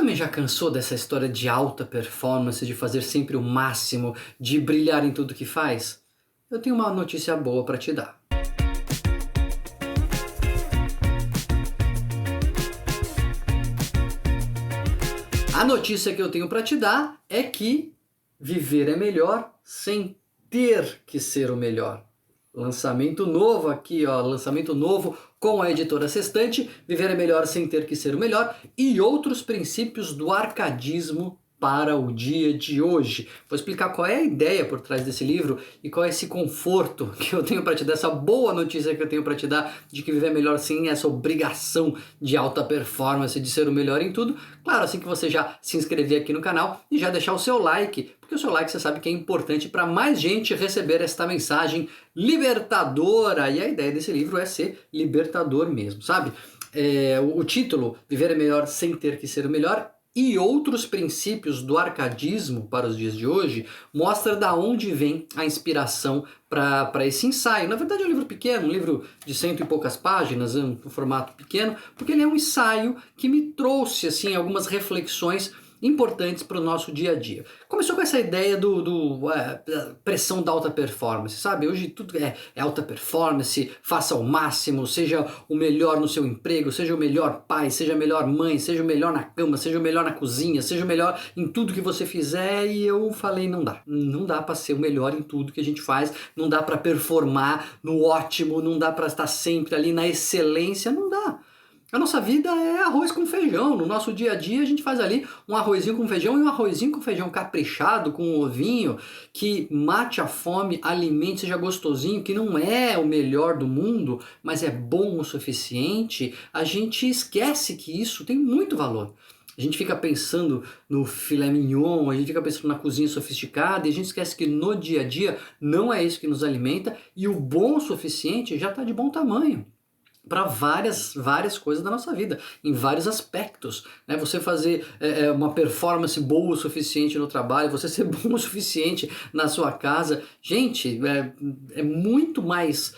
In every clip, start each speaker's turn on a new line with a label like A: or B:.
A: também já cansou dessa história de alta performance, de fazer sempre o máximo, de brilhar em tudo que faz? Eu tenho uma notícia boa para te dar. A notícia que eu tenho para te dar é que viver é melhor sem ter que ser o melhor. Lançamento novo aqui, ó, lançamento novo com a editora Sextante, Viver é melhor sem ter que ser o melhor, e outros princípios do arcadismo para o dia de hoje. Vou explicar qual é a ideia por trás desse livro e qual é esse conforto que eu tenho para te dar, essa boa notícia que eu tenho para te dar de que viver é melhor sem essa obrigação de alta performance, de ser o melhor em tudo. Claro, assim que você já se inscrever aqui no canal e já deixar o seu like, porque o seu like você sabe que é importante para mais gente receber esta mensagem libertadora. E a ideia desse livro é ser libertador mesmo, sabe? O título, Viver é melhor sem ter que ser o melhor, e outros princípios do arcadismo para os dias de hoje, mostra da onde vem a inspiração para esse ensaio. Na verdade é um livro pequeno, um livro de 100 e poucas páginas, um formato pequeno, porque ele é um ensaio que me trouxe assim algumas reflexões importantes para o nosso dia a dia. Começou com essa ideia da pressão da alta performance, sabe? Hoje tudo é alta performance, faça o máximo, seja o melhor no seu emprego, seja o melhor pai, seja a melhor mãe, seja o melhor na cama, seja o melhor na cozinha, seja o melhor em tudo que você fizer. E eu falei, não dá. Não dá para ser o melhor em tudo que a gente faz, não dá para performar no ótimo, não dá para estar sempre ali na excelência, não dá. A nossa vida é arroz com feijão. No nosso dia a dia a gente faz ali um arrozinho com feijão e um arrozinho com feijão caprichado, com um ovinho, que mate a fome, alimente, seja gostosinho, que não é o melhor do mundo, mas é bom o suficiente. A gente esquece que isso tem muito valor. A gente fica pensando no filé mignon, a gente fica pensando na cozinha sofisticada e a gente esquece que no dia a dia não é isso que nos alimenta e o bom o suficiente já está de bom tamanho para várias coisas da nossa vida, em vários aspectos, né? Você fazer uma performance boa o suficiente no trabalho, você ser bom o suficiente na sua casa, gente, é muito mais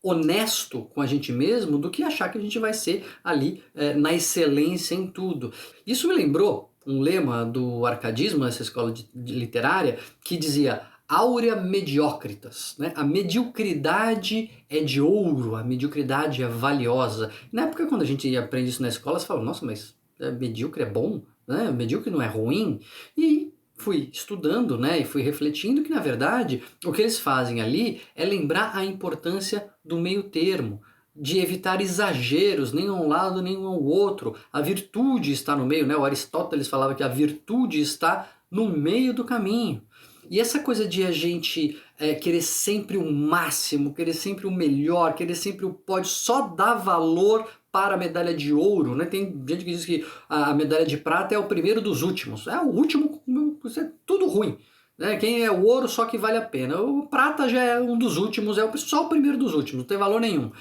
A: honesto com a gente mesmo do que achar que a gente vai ser ali na excelência em tudo. Isso me lembrou um lema do arcadismo, essa escola de literária, que dizia: Aurea mediocritas, né? A mediocridade é de ouro, a mediocridade é valiosa. Na época, quando a gente aprende isso na escola, você fala, nossa, mas medíocre é bom, né? Medíocre não é ruim. E fui estudando, né? E fui refletindo que, na verdade, o que eles fazem ali é lembrar a importância do meio termo, de evitar exageros, nem um lado nem ao outro. A virtude está no meio, né? O Aristóteles falava que a virtude está no meio do caminho. E essa coisa de a gente querer sempre o máximo, querer sempre o melhor, querer sempre o pódio, só dá valor para a medalha de ouro, né? Tem gente que diz que a medalha de prata é o primeiro dos últimos. É o último, isso é tudo ruim. Né? Quem é o ouro só que vale a pena. O prata já é um dos últimos, só o primeiro dos últimos, não tem valor nenhum.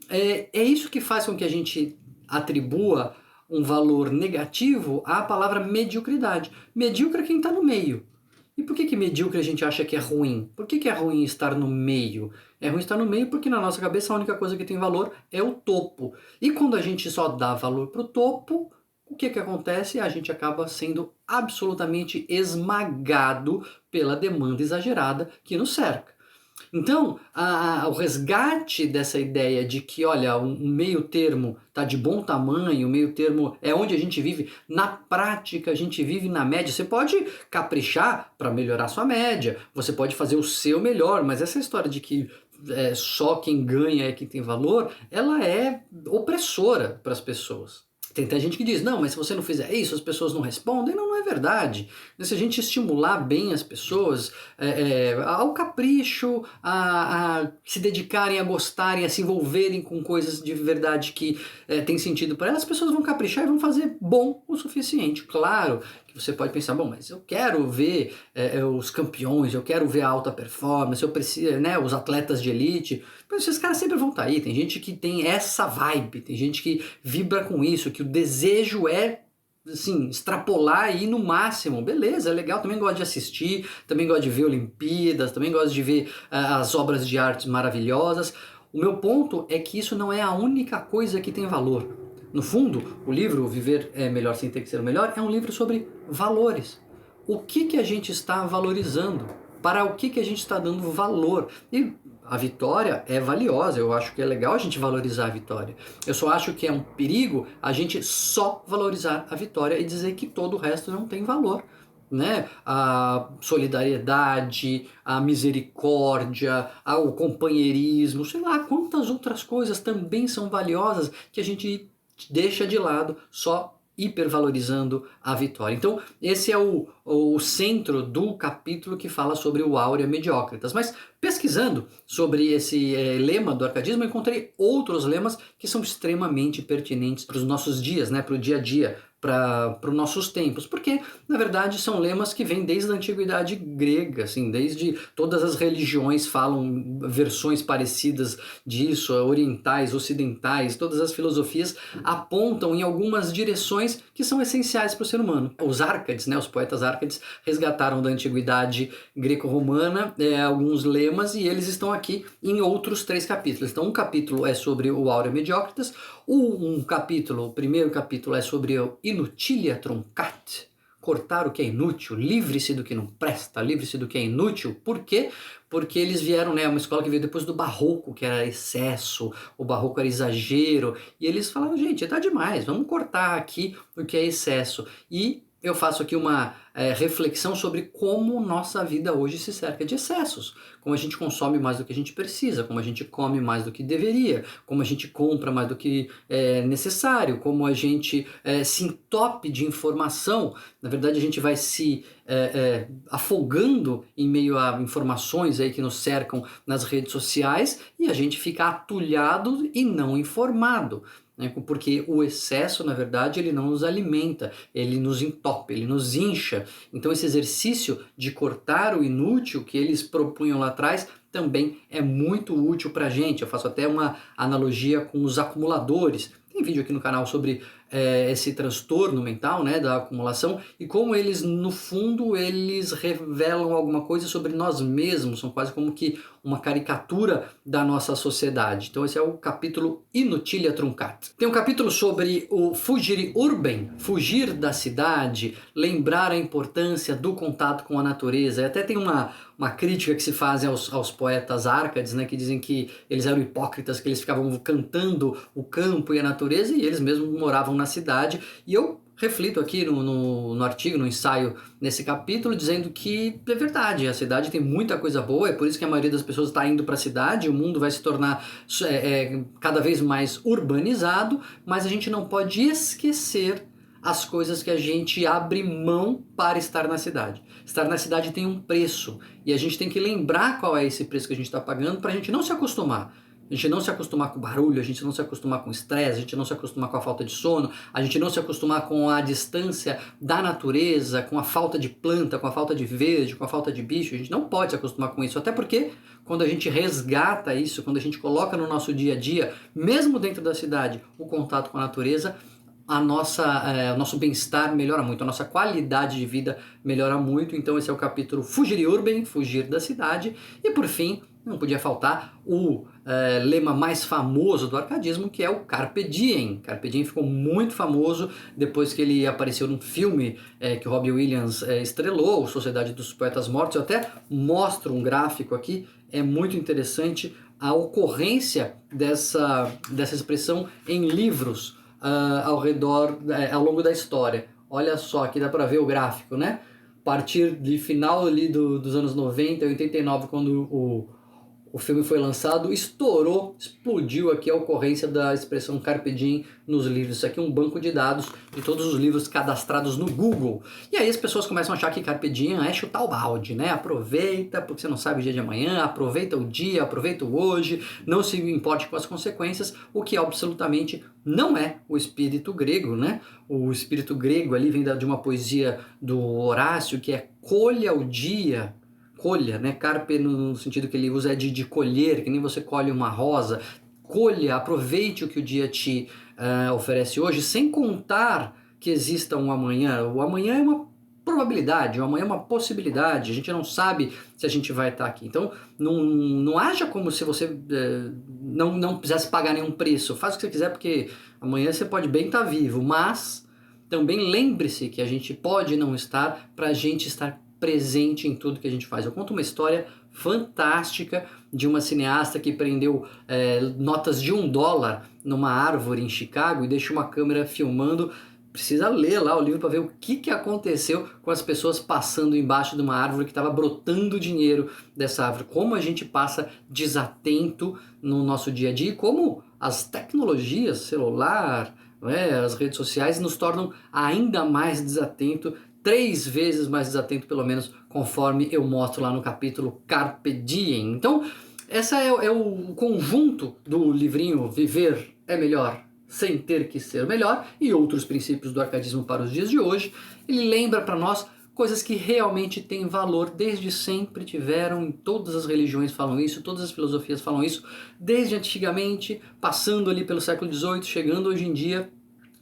A: É isso que faz com que a gente atribua um valor negativo à palavra mediocridade. Medíocre é quem está no meio. E por que medíocre a gente acha que é ruim? Por que é ruim estar no meio? É ruim estar no meio porque na nossa cabeça a única coisa que tem valor é o topo. E quando a gente só dá valor para o topo, o que acontece? A gente acaba sendo absolutamente esmagado pela demanda exagerada que nos cerca. Então, o resgate dessa ideia de que, olha, um meio termo está de bom tamanho, o meio termo é onde a gente vive, na prática a gente vive na média. Você pode caprichar para melhorar sua média, você pode fazer o seu melhor, mas essa história de que só quem ganha é quem tem valor, ela é opressora para as pessoas. Tem até gente que diz, não, mas se você não fizer isso, as pessoas não respondem. Não é verdade. Se a gente estimular bem as pessoas ao capricho, a se dedicarem, a gostarem, a se envolverem com coisas de verdade que tem sentido para elas, as pessoas vão caprichar e vão fazer bom o suficiente. Claro que você pode pensar, bom, mas eu quero ver os campeões, eu quero ver a alta performance, eu preciso, né, os atletas de elite. Mas esses caras sempre vão estar aí. Tem gente que tem essa vibe, tem gente que vibra com isso, que o desejo é assim, extrapolar e ir no máximo. Beleza, é legal, também gosto de assistir, também gosto de ver Olimpíadas, também gosto de ver as obras de arte maravilhosas. O meu ponto é que isso não é a única coisa que tem valor. No fundo, o livro Viver é Melhor Sem Ter Que Ser o Melhor é um livro sobre valores. O que a gente está valorizando? Para o que a gente está dando valor? E a vitória é valiosa, eu acho que é legal a gente valorizar a vitória. Eu só acho que é um perigo a gente só valorizar a vitória e dizer que todo o resto não tem valor. Né? A solidariedade, a misericórdia, o companheirismo, sei lá, quantas outras coisas também são valiosas que a gente deixa de lado só hipervalorizando a vitória. Então, esse é o centro do capítulo que fala sobre o Aurea Mediocritas. Mas pesquisando sobre esse lema do arcadismo, eu encontrei outros lemas que são extremamente pertinentes para os nossos dias, né? Para o dia a dia, para os nossos tempos, porque na verdade são lemas que vêm desde a antiguidade grega, assim, desde todas as religiões falam versões parecidas disso, orientais, ocidentais, todas as filosofias apontam em algumas direções que são essenciais para o ser humano. Os Árcades, né, os poetas Árcades resgataram da antiguidade greco-romana alguns lemas e eles estão aqui em outros 3 capítulos. Então um capítulo é sobre o Aurea Mediocritas, o primeiro capítulo é sobre o Inutilia Truncat, cortar o que é inútil, livre-se do que não presta, livre-se do que é inútil. Por quê? Porque eles vieram, né, uma escola que veio depois do Barroco, que era excesso, o Barroco era exagero, e eles falaram, gente, tá demais, vamos cortar aqui o que é excesso. E eu faço aqui uma reflexão sobre como nossa vida hoje se cerca de excessos, como a gente consome mais do que a gente precisa, como a gente come mais do que deveria, como a gente compra mais do que é necessário, como a gente se entope de informação. Na verdade, a gente vai se afogando em meio a informações aí que nos cercam nas redes sociais e a gente fica atulhado e não informado. Porque o excesso, na verdade, ele não nos alimenta, ele nos entope, ele nos incha. Então esse exercício de cortar o inútil que eles propunham lá atrás também é muito útil para a gente. Eu faço até uma analogia com os acumuladores. Tem vídeo aqui no canal sobre esse transtorno mental, né, da acumulação e como eles, no fundo, eles revelam alguma coisa sobre nós mesmos, são quase como que uma caricatura da nossa sociedade. Então esse é o capítulo Inutilia Truncat. Tem um capítulo sobre o Fugire Urbem, fugir da cidade, lembrar a importância do contato com a natureza. E até tem uma crítica que se faz aos poetas Árcades, né, que dizem que eles eram hipócritas, que eles ficavam cantando o campo e a natureza e eles mesmos moravam na cidade. E eu reflito aqui no artigo, no ensaio, nesse capítulo, dizendo que é verdade, a cidade tem muita coisa boa, é por isso que a maioria das pessoas está indo para a cidade, o mundo vai se tornar cada vez mais urbanizado, mas a gente não pode esquecer as coisas que a gente abre mão para estar na cidade. Estar na cidade tem um preço e a gente tem que lembrar qual é esse preço que a gente está pagando para a gente não se acostumar. A gente não se acostumar com o barulho, a gente não se acostumar com o estresse, a gente não se acostumar com a falta de sono, a gente não se acostumar com a distância da natureza, com a falta de planta, com a falta de verde, com a falta de bicho. A gente não pode se acostumar com isso, até porque quando a gente resgata isso, quando a gente coloca no nosso dia a dia, mesmo dentro da cidade, o contato com a natureza, o nosso bem-estar melhora muito, a nossa qualidade de vida melhora muito. Então esse é o capítulo Fugire Urbem, fugir da cidade. E por fim, não podia faltar o lema mais famoso do arcadismo, que é o Carpe Diem. Carpe Diem ficou muito famoso depois que ele apareceu num filme que o Robbie Williams estrelou, Sociedade dos Poetas Mortos. Eu até mostro um gráfico aqui, é muito interessante a ocorrência dessa expressão em livros ao longo da história. Olha só, aqui dá para ver o gráfico, né? A partir de final ali dos anos 90, 89, quando o filme foi lançado, estourou, explodiu aqui a ocorrência da expressão Carpe Diem nos livros. Isso aqui é um banco de dados de todos os livros cadastrados no Google. E aí as pessoas começam a achar que Carpe Diem é chutar o balde, né? Aproveita, porque você não sabe o dia de amanhã, aproveita o dia, aproveita o hoje, não se importe com as consequências, o que absolutamente não é o espírito grego, né? O espírito grego ali vem de uma poesia do Horácio, que é colha o dia. Colha, né? Carpe no sentido que ele usa é de colher, que nem você colhe uma rosa. Colha, aproveite o que o dia te oferece hoje, sem contar que exista um amanhã. O amanhã é uma probabilidade, o amanhã é uma possibilidade, a gente não sabe se a gente vai estar aqui. Então, não haja como se você não quisesse pagar nenhum preço. Faz o que você quiser, porque Amanhã você pode bem estar vivo, mas também lembre-se que a gente pode não estar para a gente estar presente em tudo que a gente faz. Eu conto uma história fantástica de uma cineasta que prendeu notas de $1 numa árvore em Chicago e deixou uma câmera filmando. Precisa ler lá o livro para ver o que aconteceu com as pessoas passando embaixo de uma árvore que estava brotando dinheiro dessa árvore. Como a gente passa desatento no nosso dia a dia e como as tecnologias, celular, as redes sociais nos tornam ainda mais desatento, 3 vezes mais desatento pelo menos, conforme eu mostro lá no capítulo Carpe Diem. Então, essa é o conjunto do livrinho Viver é Melhor Sem Ter Que Ser Melhor e outros princípios do arcadismo para os dias de hoje. Ele lembra para nós coisas que realmente têm valor, desde sempre tiveram, em todas as religiões falam isso, todas as filosofias falam isso, desde antigamente, passando ali pelo século XVIII, chegando hoje em dia.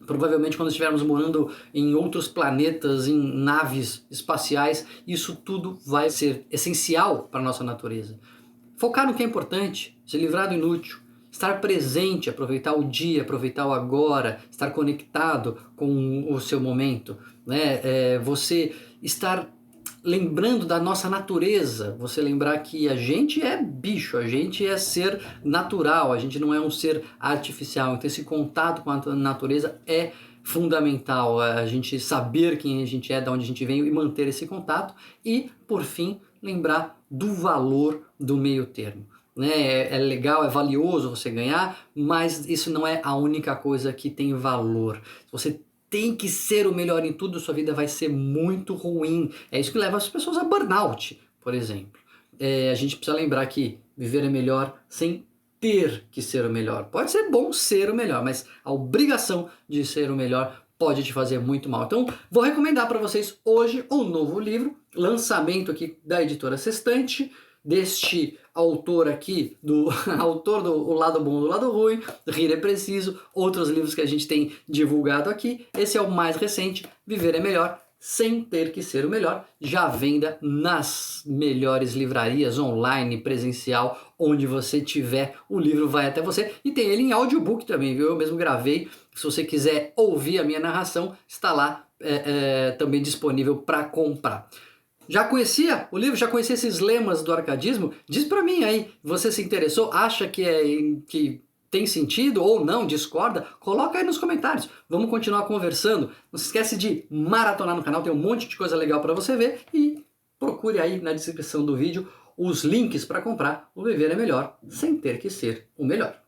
A: Provavelmente quando estivermos morando em outros planetas, em naves espaciais, isso tudo vai ser essencial para a nossa natureza. Focar no que é importante, se livrar do inútil, estar presente, aproveitar o dia, aproveitar o agora, estar conectado com o seu momento, né? Você estar lembrando da nossa natureza, você lembrar que a gente é bicho, a gente é ser natural, a gente não é um ser artificial, então esse contato com a natureza é fundamental, a gente saber quem a gente é, de onde a gente vem e manter esse contato e, por fim, lembrar do valor do meio termo. É legal, é valioso você ganhar, mas isso não é a única coisa que tem valor. Você tem que ser o melhor em tudo, sua vida vai ser muito ruim. É isso que leva as pessoas a burnout, por exemplo. A gente precisa lembrar que viver é melhor sem ter que ser o melhor. Pode ser bom ser o melhor, mas a obrigação de ser o melhor pode te fazer muito mal. Então, vou recomendar para vocês hoje um novo livro, lançamento aqui da editora Sextante, deste autor aqui, do autor do O Lado Bom do Lado Ruim, Rir é Preciso, outros livros que a gente tem divulgado aqui. Esse é o mais recente, Viver é Melhor Sem Ter Que Ser o Melhor, já à venda nas melhores livrarias, online, presencial, onde você tiver, o livro vai até você. E tem ele em audiobook também, viu? Eu mesmo gravei, se você quiser ouvir a minha narração, está lá também disponível para comprar. Já conhecia o livro? Já conhecia esses lemas do arcadismo? Diz pra mim aí, você se interessou? Acha que tem sentido ou não? Discorda? Coloca aí nos comentários. Vamos continuar conversando. Não se esquece de maratonar no canal, tem um monte de coisa legal para você ver. E procure aí na descrição do vídeo os links para comprar o Viver é Melhor Sem Ter Que Ser o Melhor.